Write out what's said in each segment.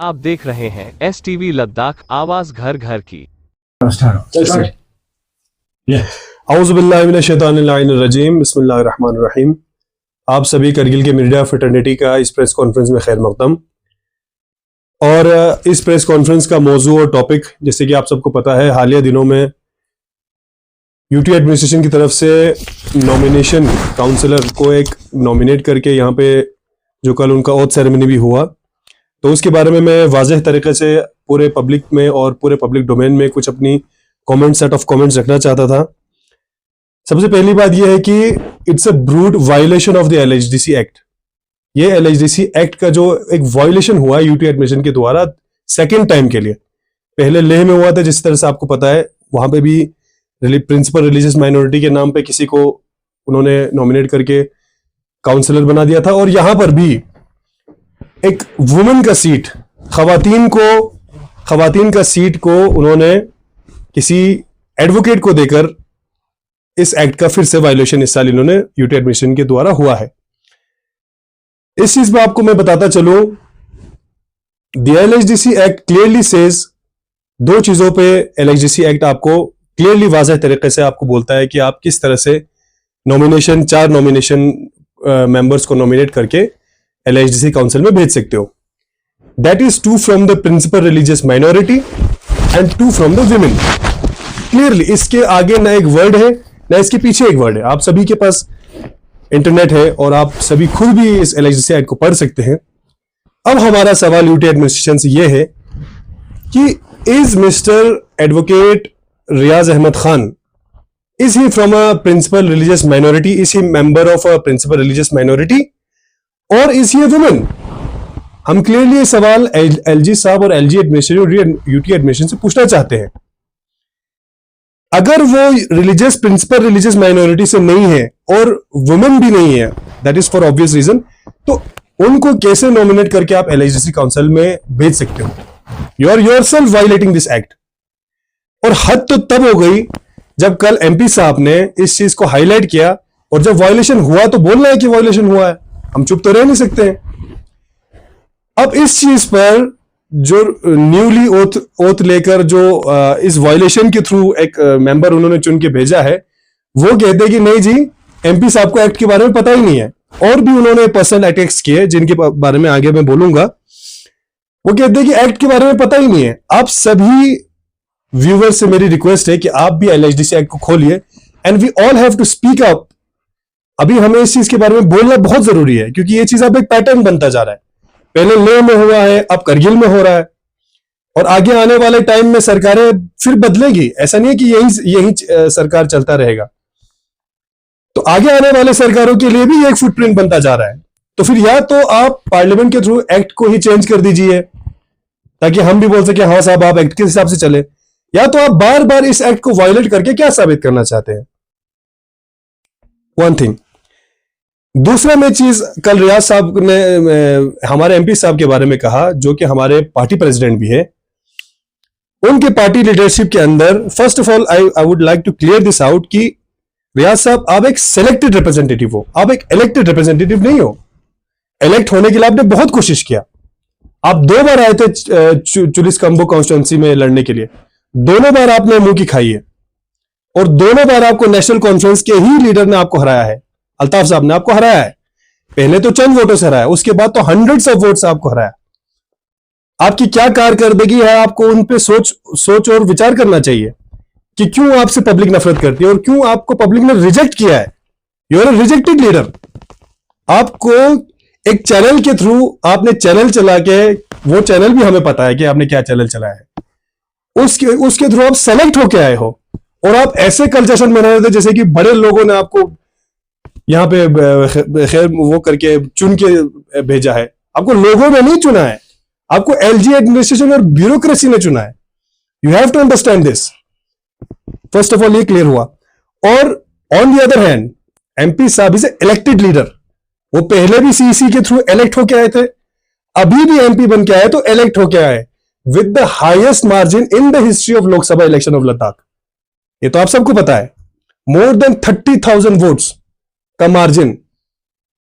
आप देख रहे हैं STV लद्दाख, आवाज घर घर की। औज़ुबिल्लाहिमिनश्शैतानिर्रजीम, बिस्मिल्लाहिर्रहमानिर्रहीम। आप सभी करगिल के मीडिया फ्रेटर्निटी का इस प्रेस कॉन्फ्रेंस में खैर मक़दम। और इस प्रेस कॉन्फ्रेंस का मौजू और टॉपिक, जैसे कि आप सबको पता है, हालिया दिनों में यूटी एडमिनिस्ट्रेशन की तरफ से नॉमिनेशन काउंसलर को एक नॉमिनेट करके यहाँ पे जो कल उनका ओथ सेरेमनी भी हुआ, तो उसके बारे में मैं वाज़ेह तरीके से पूरे पब्लिक में और पूरे पब्लिक डोमेन में कुछ अपनी सेट ऑफ कमेंट्स रखना चाहता था। सबसे पहली बात यह है कि it's a brute violation of the LHDC act. ये LHDC एक्ट का जो एक वायलेशन हुआ यूटी एडमिशन के द्वारा सेकेंड टाइम के लिए, पहले लेह में हुआ था, जिस तरह से आपको पता है, वहां पे भी प्रिंसिपल रिलीजियस माइनॉरिटी के नाम पे किसी को उन्होंने नॉमिनेट करके काउंसलर बना दिया था। और यहां पर भी एक वुमेन का सीट, खवातीन का सीट को उन्होंने किसी एडवोकेट को देकर इस एक्ट का फिर से वायलेशन इस साल इन्होंने यूटी एडमिशन के द्वारा हुआ है। इस चीज में आपको मैं बताता चलूं, the LHDC act clearly says, दो चीजों पे LHDC एक्ट आपको क्लियरली वाज़ेह तरीके से आपको बोलता है कि आप किस तरह से नॉमिनेशन, 4 नॉमिनेशन मेंबर्स को नॉमिनेट करके LHDC काउंसिल में भेज सकते हो। That is 2 from the principal religious minority and 2 from the women. Clearly इसके आगे ना एक वर्ड है ना इसके पीछे एक वर्ड है। आप सभी के पास इंटरनेट है और आप सभी खुद भी इस LHDC एक्ट को पढ़ सकते हैं। अब हमारा सवाल यूटी एडमिनिस्ट्रेशन से यह है कि is mister advocate Riyaz Ahmad Khan, is he from a principal religious minority? Is he member of a principal religious minority? Or is he a woman? हम क्लियरली ये सवाल LG साहब और LG एडमिनिस्ट्रेशन, यूटी एडमिनिस्ट्रेशन से पूछना चाहते हैं। अगर वो रिलीजियस, प्रिंसिपल रिलीजियस माइनॉरिटी से नहीं है और वुमेन भी नहीं है, that is for obvious reason, तो उनको कैसे नॉमिनेट करके आप LHDC काउंसिल में भेज सकते हो? You are yourself violating this act. और हद तो तब हो गई जब कल MP साहब ने इस चीज को हाईलाइट किया, और जब वायलेशन हुआ तो बोलना है कि वायलेशन हुआ है, हम चुप तो रह नहीं सकते हैं। अब इस चीज पर जो न्यूली ओथ लेकर जो इस वायलेशन के थ्रू एक मेंबर उन्होंने चुन के भेजा है, वो कहते हैं कि नहीं जी, MP साहब को एक्ट के बारे में पता ही नहीं है। और भी उन्होंने पर्सनल अटैक्स किए जिनके बारे में आगे मैं बोलूंगा। वो कहते हैं कि एक्ट के बारे में पता ही नहीं है। आप सभी व्यूअर्स से मेरी रिक्वेस्ट है कि आप भी LHDC एक्ट को खोलिए and we all have to speak up. अभी हमें इस चीज के बारे में बोलना बहुत जरूरी है, क्योंकि ये चीज अब एक पैटर्न बनता जा रहा है। पहले लेह में हुआ है, अब करगिल में हो रहा है, और आगे आने वाले टाइम में सरकारें फिर बदलेंगी। ऐसा नहीं है कि यही सरकार चलता रहेगा। तो आगे आने वाले सरकारों के लिए भी एक फुटप्रिंट बनता जा रहा है। तो फिर या तो आप पार्लियामेंट के थ्रू एक्ट को ही चेंज कर दीजिए ताकि हम भी बोल सके हाँ साहब आप एक्ट के हिसाब से चले, या तो आप बार बार इस एक्ट को वायलेट करके क्या साबित करना चाहते हैं? One thing. दूसरा मैं चीज, कल रियाज साहब ने हमारे MP साहब के बारे में कहा, जो कि हमारे पार्टी प्रेसिडेंट भी है। उनके पार्टी लीडरशिप के अंदर, first of all I would like to clear this out कि रियाज साहब, आप एक सिलेक्टेड रिप्रेजेंटेटिव हो, आप एक इलेक्टेड रिप्रेजेंटेटिव नहीं हो। इलेक्ट होने के लिए आपने बहुत कोशिश किया। आप 2 बार आए थे चुलिस कंबो कॉन्स्टिट्यूंसी में लड़ने के लिए, दोनों बार आपने मुंह की खाई है, और दोनों बार आपको नेशनल कॉन्फ्रेंस के ही लीडर ने आपको हराया है। अल्ताफ साहब ने आपको हराया है। पहले तो चंद वोटों से हराया, उसके बाद तो हंड्रेड्स ऑफ वोट से आपको हराया। आपकी क्या कारकर्दगी है, आपको उन पे सोच और विचार करना चाहिए कि क्यों आपसे पब्लिक नफरत करती है और क्यों आपको पब्लिक ने रिजेक्ट किया है। You are a rejected leader. आपको एक चैनल के थ्रू आपने चैनल चला के, वो चैनल भी हमें पता है कि आपने क्या चैनल चलाया है, उसके थ्रू आप सेलेक्ट होके आए हो, और आप ऐसे कल जश्न मना रहे थे जैसे कि बड़े लोगों ने आपको यहां पे खैर वो करके चुन के भेजा है। आपको लोगों ने नहीं चुना है, आपको LG एडमिनिस्ट्रेशन और ब्यूरोक्रेसी ने चुना है। You have to understand this. First of all ये क्लियर हुआ। और on the other hand, MP साहब इज इलेक्टेड लीडर। वो पहले भी CEC के थ्रू इलेक्ट होके आए थे, अभी भी MP बन के आए तो इलेक्ट होके आए with the highest margin in the history of Lok Sabha election of Ladakh। ये तो आप सबको पता है, more than 30,000 वोट्स का मार्जिन।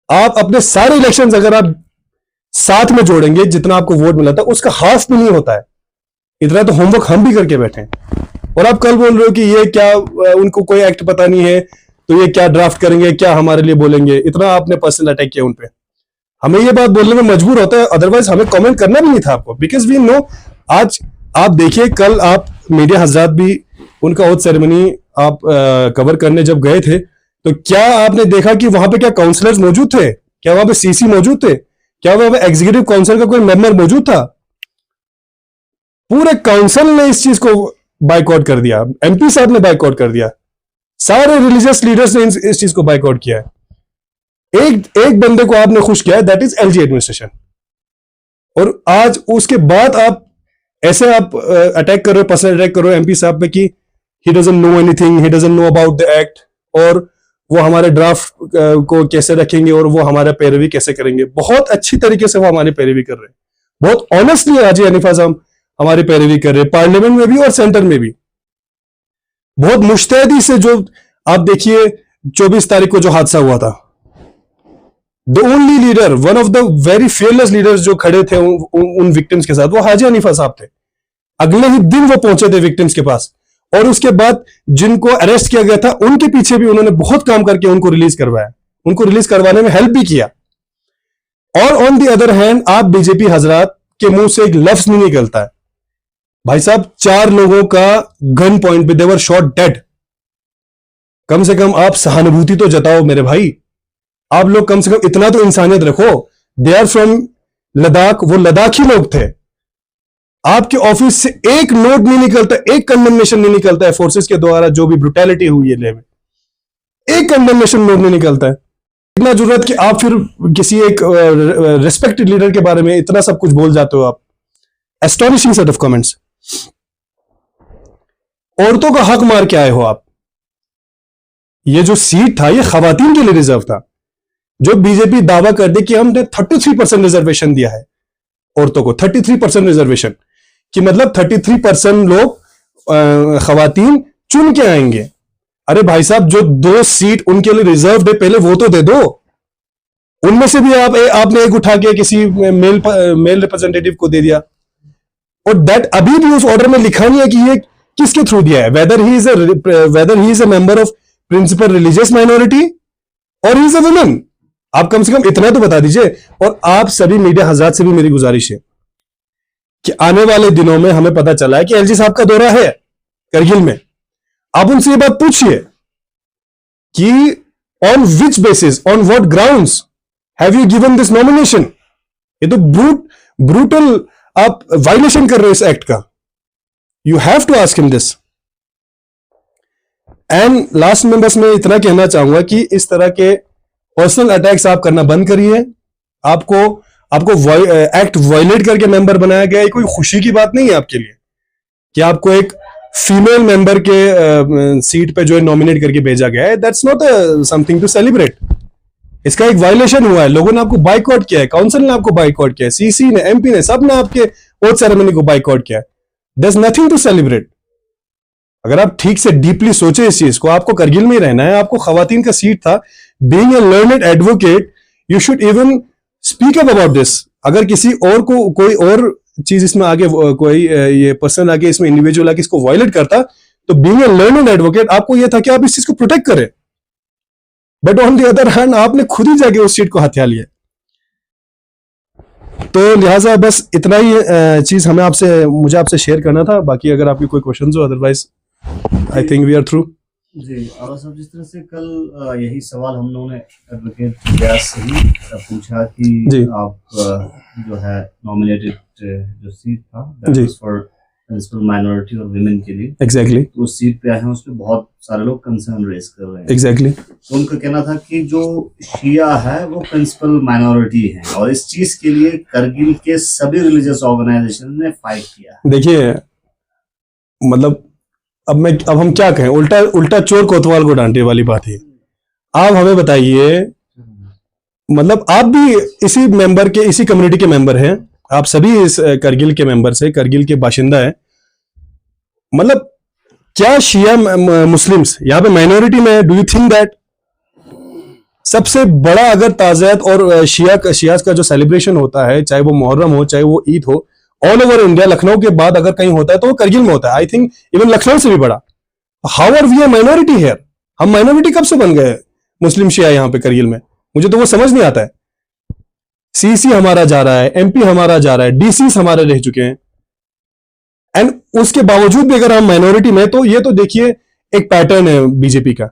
आप अपने सारे इलेक्शंस अगर आप साथ में जोड़ेंगे जितना आपको वोट मिला था उसका हाफ भी नहीं होता है। इतना तो होमवर्क हम भी करके बैठे हैं, और आप कल बोल रहे हो कि ये क्या उनको कोई एक्ट पता नहीं है तो ये क्या ड्राफ्ट करेंगे, क्या हमारे लिए बोलेंगे। इतना आपने पर्सनल अटैक किया उन पे, हमें ये बात बोलने में मजबूर होता है, अदरवाइज हमें कमेंट करना भी नहीं था आपको, बिकॉज वी नो। आज आप देखिए, कल आप मीडिया हजरात भी उनका ओथ सेरेमनी आप कवर करने जब गए थे, तो क्या आपने देखा कि वहां पे क्या काउंसलर्स मौजूद थे? क्या वहां पे सीसी मौजूद थे? क्या वहां पे एग्जीक्यूटिव काउंसिल का कोई मेंबर मौजूद था? पूरे काउंसिल ने इस चीज को बाइकआउट कर दिया, एमपी साहब ने बाइकआउट कर दिया, सारे रिलीजियस लीडर्स ने इस चीज को बाइकआउट किया है। एक बंदे को आपने खुश किया है, दैट इज एलजी एडमिनिस्ट्रेशन, और आज उसके बाद आप ऐसे आप अटैक कर रहे हो, पर्सनल अटैक कर रहे हो एमपी साहब पे कि he doesn't know anything, he doesn't know about the act, और वो हमारे ड्राफ्ट को कैसे रखेंगे और वो हमारा पैरवी कैसे करेंगे। बहुत अच्छी तरीके से वो हमारी पैरवी कर रहे हैं, बहुत ऑनेस्टली हाजी हनीफा साहब हमारी पैरवी कर रहे हैं, पार्लियामेंट में भी और सेंटर में भी बहुत मुस्तैदी से। जो आप देखिए 24 तारीख को जो हादसा हुआ था, the only leader, one of the very fearless leaders जो खड़े थे उन विक्टिम्स के साथ, वो हाजी हनीफा साहब थे। अगले ही दिन वो पहुंचे थे विक्टिम्स के पास, और उसके बाद जिनको अरेस्ट किया गया था उनके पीछे भी उन्होंने बहुत काम करके उनको रिलीज करवाया, उनको रिलीज करवाने में हेल्प भी किया। और ऑन दी अदर हैंड, आप बीजेपी हजरात के मुंह से एक लफ्ज नहीं निकलता है। भाई साहब, 4 लोगों का गन पॉइंट पे देवर शॉट डेड। कम से कम आप सहानुभूति तो जताओ मेरे भाई, आप लोग कम से कम इतना तो इंसानियत रखो। दे आर फ्रॉम लद्दाख, वो लद्दाखी लोग थे। आपके ऑफिस से एक नोट नहीं निकलता, एक कंडेमनेशन नहीं निकलता है फोर्सेस के द्वारा जो भी ब्रुटैलिटी हुई है ले में, एक कंडेमनेशन नोट नहीं निकलता है। इतना जरूरत कि आप फिर किसी एक रिस्पेक्टेड लीडर के बारे में इतना सब कुछ बोल जाते हो आप। Astonishing set of comments. औरतों का हक मार के आए हो आप। ये जो सीट था ये खवातीन के लिए रिजर्व था, जो बीजेपी दावा कर दे कि हमने 33% रिजर्वेशन दिया है औरतों को, 33% रिजर्वेशन, कि मतलब 33% लोग खवातीन चुन के आएंगे। अरे भाई साहब, जो 2 सीट उनके लिए रिजर्व है पहले वो तो दे दो। उनमें से भी आपने एक उठा के किसी मेल रिप्रेजेंटेटिव को दे दिया, और दैट अभी भी उस ऑर्डर में लिखा नहीं है कि ये किसके थ्रू दिया है, whether he is a member of principal religious minority और ही इज अ वुमन। आप कम से कम इतना तो बता दीजिए। और आप सभी मीडिया हजरात से भी मेरी गुजारिश है कि आने वाले दिनों में हमें पता चला है कि एलजी साहब का दौरा है करगिल में, आप उनसे ये बात पूछिए कि on which basis, on what grounds have you given this nomination. ये तो ब्रूटल आप वायलेशन कर रहे हो इस एक्ट का। You have to ask him this. And last में बस मैं इतना कहना चाहूंगा कि इस तरह के पर्सनल अटैक्स आप करना बंद करिए। आपको एक्ट वायलेट करके मेंबर बनाया गया है, कोई खुशी की बात नहीं है आपके लिए कि आपको एक फीमेल मेंबर के सीट पे जो है नॉमिनेट करके भेजा गया है। That's not something to celebrate. इसका एक वायलेशन हुआ है, लोगों ने आपको बाइकआउट किया है, काउंसिल ने आपको बाइकआउट किया है, सीसी ने, एमपी ने, सब ने आपके ओथ सेरेमनी को बाइकआउट किया है। There is nothing to celebrate. अगर आप ठीक से डीपली सोचे इस चीज को, आपको करगिल में ही रहना है, आपको खवातीन का सीट था। Being a learned advocate, you should even speak up about this. अगर किसी और को कोई और चीज इसमें आगे कोई ये पर्सन आगे इसमें इंडिविजुअल आगे इसको वायलेट करता, तो बीइंग अ लर्नेड एडवोकेट आपको ये था कि आप इस चीज को प्रोटेक्ट करें। But on the other hand आपने खुद ही जाके उस सीट को हथिया लिया। तो लिहाजा बस इतना ही चीज मुझे आपसे शेयर करना था। बाकी अगर आपकी कोई क्वेश्चन हो, otherwise I think we are through. जी आवाज साहब, जिस तरह से कल यही सवाल हम लोगों ने एडवोकेट व्यास से ही पूछा कि आप जो है नॉमिनेटेड जो सीट था that was for principal minority और वुमेन के लिए, एग्जैक्टली उस सीट पे आए हैं, उस पे बहुत सारे लोग कंसर्न रेज कर रहे हैं। एग्जैक्टली तो उनका कहना था कि जो शिया है वो प्रिंसिपल माइनॉरिटी है और इस चीज के लिए करगिल के सभी रिलीजियस ऑर्गेनाइजेशन ने फाइट किया। देखिए, मतलब अब हम क्या कहें, उल्टा चोर कोतवाल को डांटे वाली बात है। आप हमें बताइए, मतलब आप भी इसी कम्युनिटी के मेंबर हैं, आप सभी इस करगिल के मेंबर्स हैं, करगिल के बाशिंदा हैं। मतलब क्या शिया मुस्लिम्स यहाँ पे माइनॉरिटी में, डू यू थिंक दैट सबसे बड़ा अगर ताज़ियत और शियाज का जो सेलिब्रेशन होता है, चाहे वो मुहर्रम हो चाहे वो ईद हो, ऑल ओवर इंडिया, लखनऊ के बाद अगर कहीं होता है तो वो करगिल में होता है। आई थिंक इवन लखनऊ से भी बड़ा। How are we a minority here? हम माइनॉरिटी कब से बन गए मुस्लिम शिया यहाँ पे करगिल में? मुझे तो वो समझ नहीं आता है। सीसी हमारा जा रहा है, एमपी हमारा जा रहा है, डीसी हमारे रह चुके हैं, एंड उसके बावजूद भी अगर हम माइनॉरिटी में, तो ये तो देखिए एक पैटर्न है बीजेपी का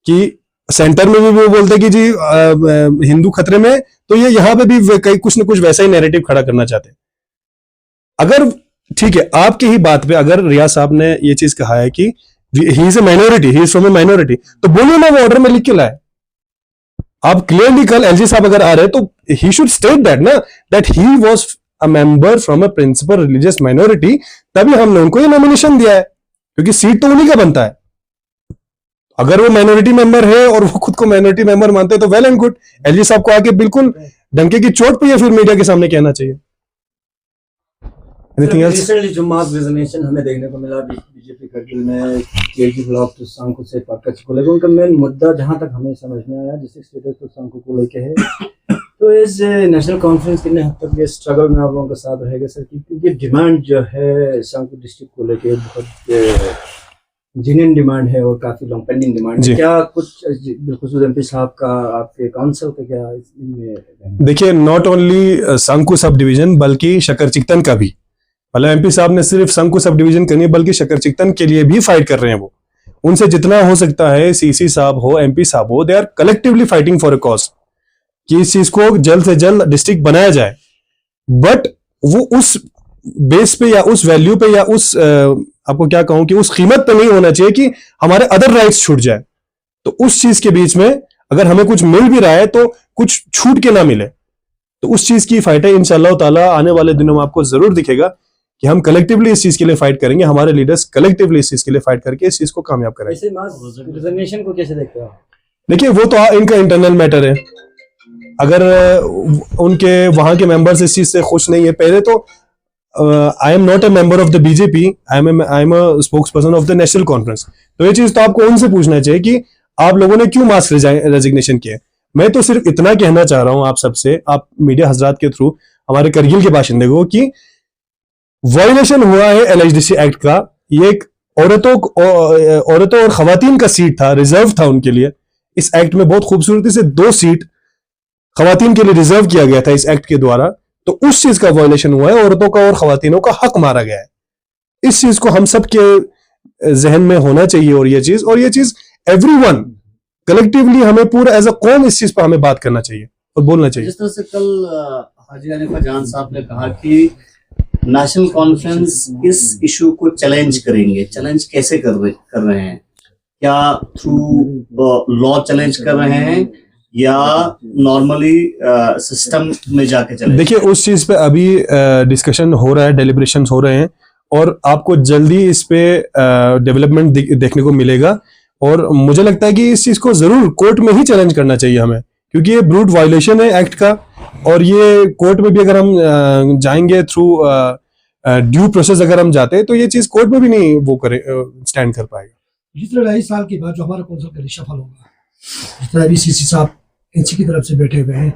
कि सेंटर में भी वो बोलते हैं कि जी हिंदू खतरे में, तो ये यहां पे भी कई कुछ ना कुछ वैसा ही नैरेटिव खड़ा करना चाहते हैं। अगर ठीक है, आपकी ही बात पे अगर रियाज साहब ने ये चीज कहा है कि he is a minority, he is from A minority, तो बोलिए ना वो ऑर्डर में लिख के लाए। आप क्लियरली कल एलजी साहब अगर आ रहे तो ही शुड स्टेट दैट ना, that he was a member from a principal religious minority, तभी हमने उनको ये नॉमिनेशन दिया है, क्योंकि सीट तो उन्हीं का बनता है। अगर वो माइनॉरिटी मेंबर है और वो खुद को माइनॉरिटी मेंबर मानते हैं तो वेल एंड गुड। एलजी साहब को आके बिल्कुल डंके की चोट पे या फिर मीडिया के सामने कहना चाहिए। Anything else? रिसेंटली जो मास रेजोनेशन हमें देखने को मिला बीजेपी करगिल में, केजी ब्लॉक तो सांको से पक्का को लेकर उनका मेन मुद्दा जहां तक हमें समझ में आया जैसे स्टेटस तो सांको को लेके है, तो इस नेशनल कॉन्फ्रेंस कितने हद तक ये स्ट्रगल में आप लोगों का साथ रहेगा सर? क्योंकि डिमांड जो है सांको डिस्ट्रिक्ट को लेके बहुत जेन्युइन डिमांड है और काफी लॉन्ग पेंडिंग डिमांड है। क्या कुछ बिल्कुल एमपी साहब का आपके काउंसिल का क्या इसमें? देखिए, नॉट ओनली सांको सब डिवीजन बल्कि शकर चिकतन का भी, मतलब एमपी साहब ने सिर्फ सांको सब डिवीजन करनी है बल्कि शकर चिकतन के लिए भी फाइट कर रहे हैं। वो उनसे जितना हो सकता है, सीसी साहब हो, एमपी साहब हो, they are collectively fighting for a cause कि इस चीज को जल्द से जल्द डिस्ट्रिक्ट बनाया जाए। बट वो उस बेस पे या उस वैल्यू पे या उस आपको क्या कहूं कि उस कीमत पे नहीं होना चाहिए कि हमारे अदर राइट्स छूट जाए। तो उस चीज के बीच में अगर हमें कुछ मिल भी रहा है तो कुछ छूट के ना मिले, तो उस चीज की फाइट है। इंशाअल्लाह ताला आने वाले दिनों में आपको जरूर दिखेगा कि हम कलेक्टिवली इस चीज के लिए फाइट करेंगे, हमारे लीडर्स कलेक्टिवली इस चीज के लिए फाइट करके इस चीज को कामयाब करेंगे। ऐसे मास रिजर्वेशन को कैसे देखते हो? देखिए, वो तो इनका इंटरनल मैटर है। अगर उनके वहां के मेंबर्स इस चीज से खुश नहीं है, पहले तो I am not a member of the BJP, I am a spokes person of the national conference. तो ये चीज तो आपको उनसे पूछना चाहिए कि आप लोगों ने क्यों मास रेजिग्नेशन किया। मैं तो सिर्फ इतना कहना चाह रहा हूं आप सबसे, आप मीडिया हजरात के थ्रू हमारे करगिल के बाशिंदे को, कि वायलेशन हुआ है एलएचडीसी एक्ट का। ये एक औरतों और खवातीन का सीट था, रिजर्व था उनके लिए। इस एक्ट में बहुत खूबसूरती से 2 सीट खवातीन के लिए रिजर्व किया गया था इस एक्ट के द्वारा। तो उस चीज का वायलेशन हुआ है, औरतों का और खवातीनों का हक मारा गया है। इस चीज को हम सब के जहन में होना चाहिए, और ये चीज एवरीवन कलेक्टिवली हमें पूरा एज अ कौम इस चीज पर हमें बात करना चाहिए और बोलना चाहिए। जिस तरह से कल हाजी हनीफा जान साहब ने कहा कि नेशनल कॉन्फ्रेंस इस इशू को चैलेंज करेंगे, चैलेंज कैसे कर रहे हैं? क्या थ्रू लॉ चैलेंज कर रहे हैं या नॉर्मली सिस्टम में जाके चलेंगे? देखिए, उस चीज पे अभी डिस्कशन हो रहा है, डेलिब्रेशंस हो रहे हैं, और आपको जल्दी इस पे डेवलपमेंट देखने को मिलेगा। और मुझे लगता है कि इस चीज को जरूर कोर्ट में ही चैलेंज करना चाहिए हमें, क्योंकि ये ब्रूट वायलेशन है एक्ट का, और ये कोर्ट में भी अगर हम जाएंगे थ्रू ड्यू प्रोसेस अगर हम जाते हैं तो ये चीज कोर्ट में भी नहीं वो करे स्टैंड कर पाएगा। जिस 2.5 साल के बाद जो हमारा कौंसिल का रिशफल होगा, जिस तरह अभी सीसी साहब एनसी की तरफ से बैठे हुए हैं,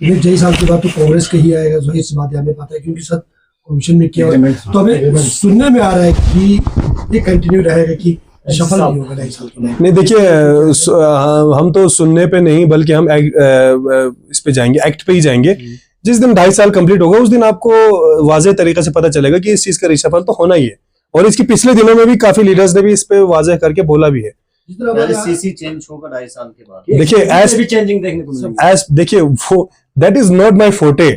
2.5 साल के बाद तो कांग्रेस का ही आएगा, जो इस बात हमें पता है, क्योंकि सब कमीशन में किया। तो हमें सुनने में आ रहा है कि ये कंटिन्यू रहेगा कि सफल नहीं होगा 2.5 साल के बाद। नहीं, देखिए, हम तो सुनने पे नहीं बल्कि हम इस पे जाएंगे, एक्ट पे ही जाएंगे। जिस दिन 2.5 साल कंप्लीट होगा उस दिन आपको वाज़ेह तरीके से पता चलेगा कि इस चीज का रिशफल तो होना ही है। और इसके पिछले दिनों में भी काफी लीडर्स ने भी इस पे वाज़ेह करके बोला भी है। सीसी चेंज होगा 2.5 साल के बाद। देखिए, एज भी चेंजिंग देखने को मिलेगा। एज देखिए, वो that is not my forte.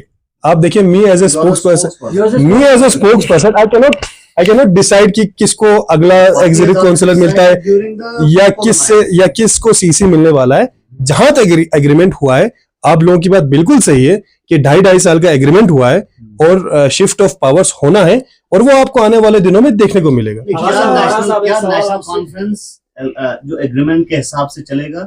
आप देखिए, me as a spokesperson I cannot decide कि किसको अगला एग्जीक्यूटिव काउंसिलर मिलता है या किसको सीसी मिलने वाला है। जहां तक एग्रीमेंट हुआ है, आप लोगों की बात बिल्कुल सही है कि 2.5 साल का एग्रीमेंट हुआ है और शिफ्ट ऑफ पावर्स होना है, और वो आपको आने वाले दिनों में देखने को मिलेगा। नेशनल कॉन्फ्रेंस जो एग्रीमेंट के हिसाब से चलेगा,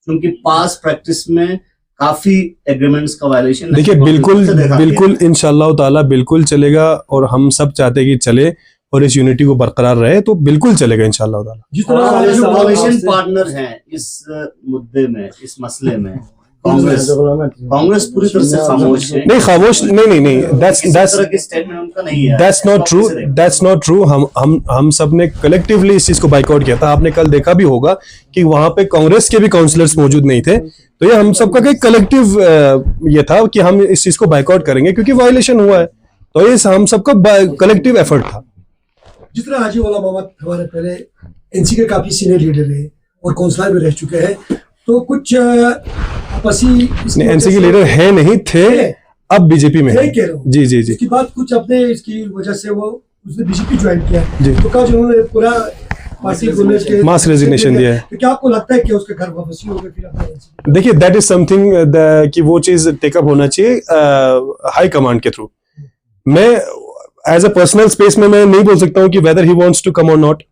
क्योंकि पास प्रैक्टिस में काफी एग्रीमेंट्स का वायलेशन। देखिए, बिल्कुल इंशाअल्लाह ताला बिल्कुल चलेगा, और हम सब चाहते हैं कि चले और इस यूनिटी को बरकरार रहे, तो बिल्कुल चलेगा इंशाअल्लाह ताला। जिस तरह कोalition पार्टनर हैं इस मुद्दे में, इस मसले में, कांग्रेस पूरी तरह से खामोश है। नहीं खामोश नहीं किसी तरह की स्टेटमेंट उनका नहीं है। That's not true. हम सब ने कलेक्टिवली इस चीज को बाइकआउट किया था। आपने कल देखा भी होगा कि वहां पे कांग्रेस के भी काउंसलर्स मौजूद नहीं थे। तो ये हम सबका एक कलेक्टिव ये था कि हम इस चीज को बाइकआउट करेंगे क्योंकि वायलेशन हुआ है। तो ये हम सबका कलेक्टिव एफर्ट था। जिस तरह हाजी गहुला मोहम्मद हमारे पहले एनसी के काफी सीनियर लीडर रहे और काउंसलर भी रह चुके हैं, तो कुछ आपसी एनसी के लीडर है नहीं थे, अब बीजेपी में है। जी। इसके बाद कुछ अपने इसकी वजह से वो उसने बीजेपी ज्वाइन किया, तो कहा उन्होंने पूरा पार्टी को मास रेजिग्नेशन दिया है। तो क्या आपको लगता है कि उसके घर वापसी हो गए फिर? देखिए दैट इज समथिंग कि वो चीज टेकअप होना चाहिए हाई कमांड के थ्रू। मैं एज अ पर्सनल स्पेस में मैं नहीं बोल सकता हूँ कि whether he wants to come और नॉट,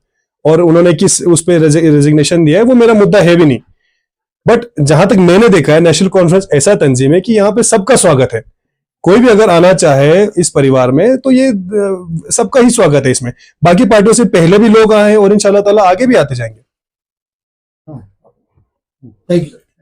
और उन्होंने किस उस पर रेजिग्नेशन दिया है वो मेरा मुद्दा है भी नहीं। बट जहां तक मैंने देखा है, नेशनल कॉन्फ्रेंस ऐसा तंजीम है कि यहाँ पे सबका स्वागत है। कोई भी अगर आना चाहे इस परिवार में तो ये सबका ही स्वागत है इसमें। बाकी पार्टियों से पहले भी लोग आए और इंशाल्लाह ताला आगे भी आते जाएंगे। Thank you.